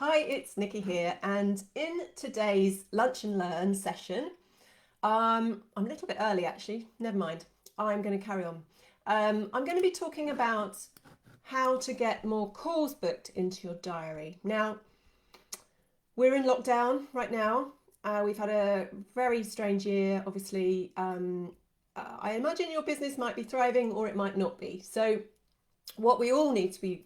Hi, it's Nikki here, and in today's Lunch and Learn session, I'm a little bit early actually, never mind, I'm going to carry on. I'm going to be talking about how to get more calls booked into your diary. Now, we're in lockdown right now. We've had a very strange year, obviously. I imagine your business might be thriving or it might not be. So, what we all need to be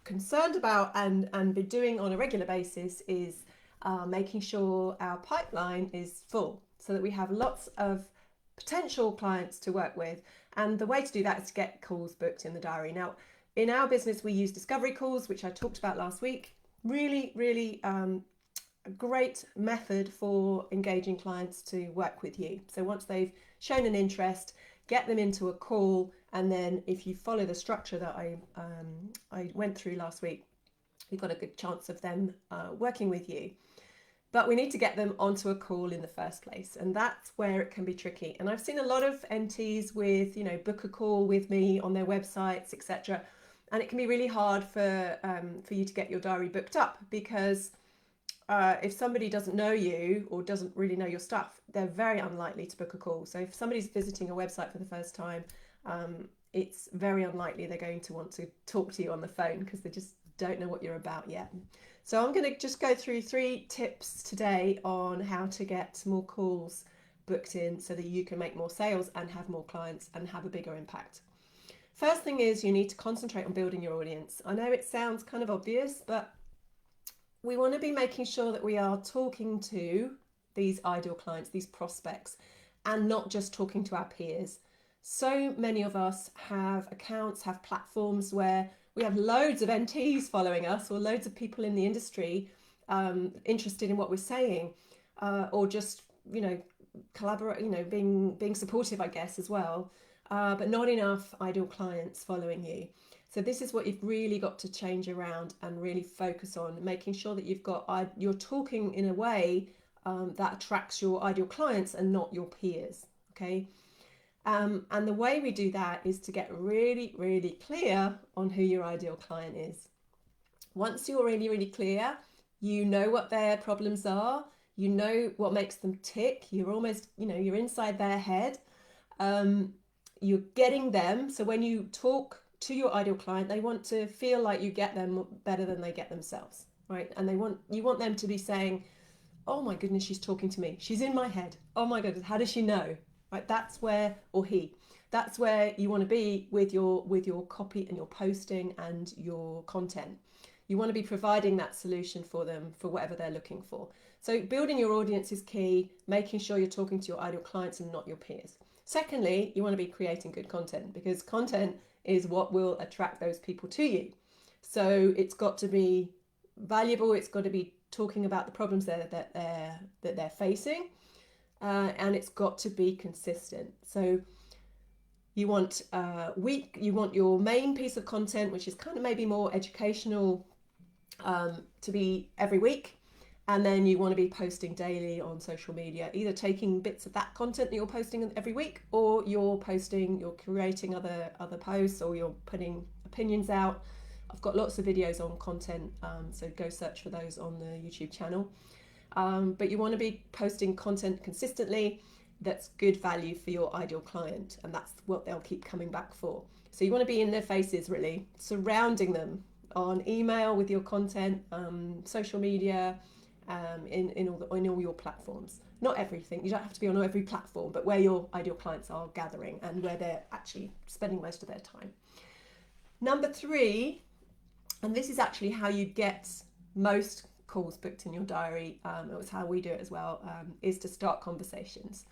concerned about and be doing on a regular basis is making sure our pipeline is full so that we have lots of potential clients to work with. And the way to do that is to get calls booked in the diary. Now, in our business, we use discovery calls, which I talked about last week. Really, a great method for engaging clients to work with you. So once they've shown an interest, get them into a call, and then if you follow the structure that I went through last week, you've got a good chance of them working with you. But we need to get them onto a call in the first place, and that's where it can be tricky. And I've seen a lot of NTs with, book a call with me on their websites, etc. And it can be really hard for you to get your diary booked up because if somebody doesn't know you or doesn't really know your stuff, they're very unlikely to book a call. So if somebody's visiting a website for the first time, it's very unlikely they're going to want to talk to you on the phone because they just don't know what you're about yet. So I'm going to just go through 3 tips today on how to get more calls booked in so that you can make more sales and have more clients and have a bigger impact. First thing is you need to concentrate on building your audience. I know it sounds kind of obvious, but we want to be making sure that we are talking to these ideal clients, these prospects, and not just talking to our peers. So many of us have accounts, have platforms where we have loads of NTs following us or loads of people in the industry interested in what we're saying, or just, collaborate, being supportive, I guess, as well, but not enough ideal clients following you. So this is what you've really got to change around and really focus on, making sure that you're talking in a way that attracts your ideal clients and not your peers. Okay. And the way we do that is to get really clear on who your ideal client is. Once you're really clear, you know what their problems are, you know what makes them tick, you're almost, you're inside their head. You're getting them. So when you talk to your ideal client, they want to feel like you get them better than they get themselves, right? And you want them to be saying, "Oh my goodness, she's talking to me. She's in my head. Oh my goodness, how does she know?" Right? That's where, or he. That's where you want to be with your copy and your posting and your content. You want to be providing that solution for them for whatever they're looking for. So building your audience is key, making sure you're talking to your ideal clients and not your peers. Secondly, you want to be creating good content because content is what will attract those people to you. So it's got to be valuable, it's got to be talking about the problems that they're facing, and it's got to be consistent. So you want you want your main piece of content, which is kind of maybe more educational, to be every week. And then you want to be posting daily on social media, either taking bits of that content that you're posting every week, or you're creating other posts, or you're putting opinions out. I've got lots of videos on content, so go search for those on the YouTube channel. But you want to be posting content consistently that's good value for your ideal client, and that's what they'll keep coming back for. So you want to be in their faces, really, surrounding them on email with your content, social media, in all your platforms. Not everything. You don't have to be on every platform, but where your ideal clients are gathering and where they're actually spending most of their time. Number 3, and this is actually how you get most calls booked in your diary, it was how we do it as well, is to start conversations.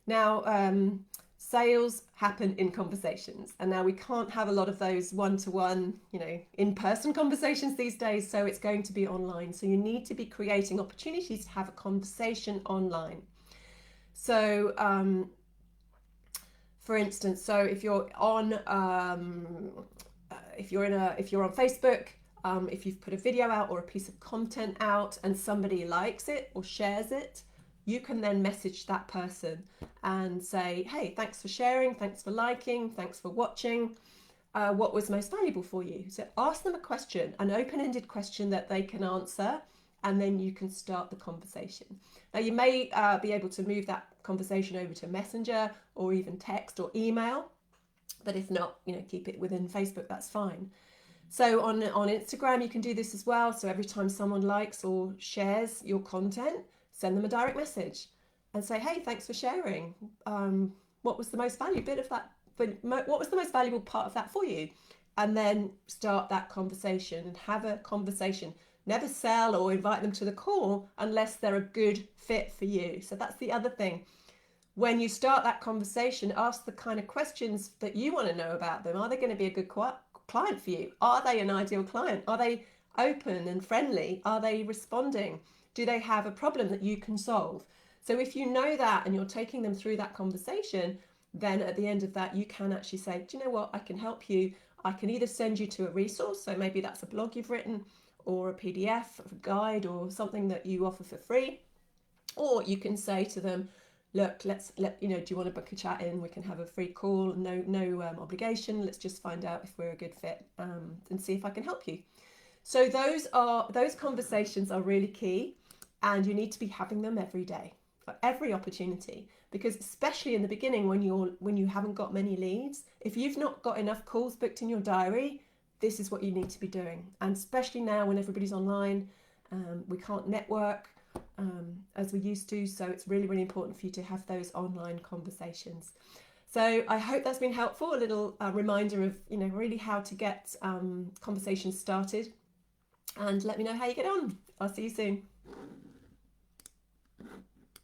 Now, sales happen in conversations, and now we can't have a lot of those one-to-one, in-person conversations these days, so it's going to be online. So you need to be creating opportunities to have a conversation online. So for instance, so if you're on if you're on Facebook, if you've put a video out or a piece of content out and somebody likes it or shares it, you can then message that person and say, "Hey, thanks for sharing, thanks for liking, thanks for watching. what was most valuable for you. So ask them a question, an open-ended question that they can answer, and then you can start the conversation. Now you may be able to move that conversation over to Messenger or even text or email, but if not, keep it within Facebook, that's fine. So on Instagram, you can do this as well. So every time someone likes or shares your content, send them a direct message and say, hey, thanks for sharing. What was the most valuable bit of that? What was the most valuable part of that for you? And then start that conversation and have a conversation. Never sell or invite them to the call unless they're a good fit for you. So that's the other thing. When you start that conversation, ask the kind of questions that you want to know about them. Are they going to be a good client for you? Are they an ideal client? Are they open and friendly? Are they responding? Do they have a problem that you can solve? So if you know that and you're taking them through that conversation, then at the end of that, you can actually say, do you know what? I can help you. I can either send you to a resource. So maybe that's a blog you've written or a PDF, a guide or something that you offer for free. Or you can say to them, look, do you want to book a chat in? We can have a free call, no obligation. Let's just find out if we're a good fit and see if I can help you. So those conversations are really key, and you need to be having them every day, for every opportunity, because especially in the beginning when you haven't got many leads, if you've not got enough calls booked in your diary, this is what you need to be doing. And especially now when everybody's online, we can't network as we used to, so it's really, really important for you to have those online conversations. So I hope that's been helpful, a little reminder of really how to get conversations started, and let me know how you get on. I'll see you soon.